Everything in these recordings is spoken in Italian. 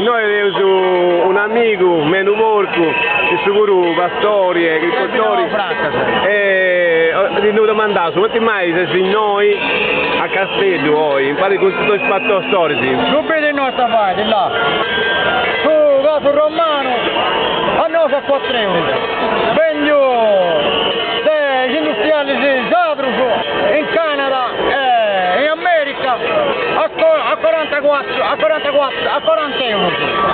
noi abbiamo un amico, meno porco, che sicuro pastori, agricoltori, e ti devo domandare, quanti mai se noi a Castello poi, infatti con tutto il fatto storico? Non vedi noi sta parte là, su caso romano, a noi a 4 euro, vengo degli industriali di Zadruso, in Canada, in America, a 40 euro,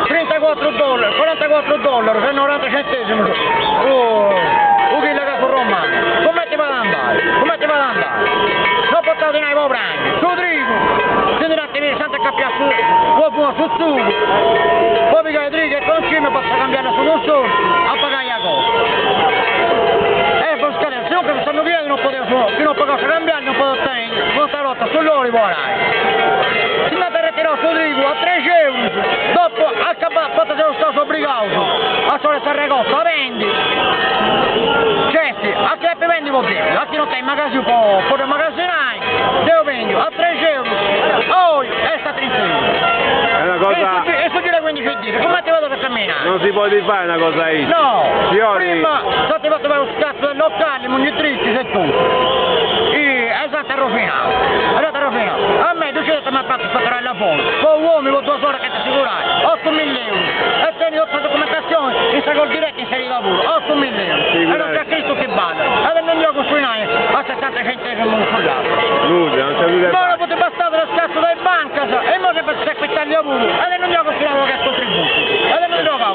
34 dollari, 44 dollari, per 90 centesimi, un chilo caso romano, come ti vado ad andare? Come ti vado ad andare? Non portate nei povrani, su trigo, se ne date via senza capire qualcuno su sugo, poi mi cae trigo e concime posso cambiare su un solo, a pagare la cosa. Se non che stanno via non potevo che non posso cambiare, non posso tenere, non sta rotta sull'olio vorrai. Si mette a ritirare sul trigo a 13 euro, dopo a capo se lo sto obbligato, a solo sta recotta, vendi. Certo, a chi è vendi vuol dire, a chi non sta in magazzino può magazzinare, devo vendere a 13 euro, poi è sta 30 euro. È una cosa... E su dire 15 dire, come ti vado per camminare? Non si può fare una cosa ahí. No, Signori... prima sono fatto per lo scazzo del locale, mugni dritti, sei tutto. E esatto, è rovinato. A me, tu ci hai detto mi ha fatto sottrarre la foto. Con uomini, con 2 ore che ti assicurai, 8.000 euro. E tieni 8 documentazioni, in col diretto in serie di lavoro, 8.000 euro. Sì, e non c'è Cristo che balla. E non gioco sui nai a 70 centesimi sul lato. Nulla, non c'è nulla. Ma non potete bastare lo scazzo delle banche, e mo se per acquistare il lavoro, e non gioco sui lavoro che è contributo. E non mi trovo,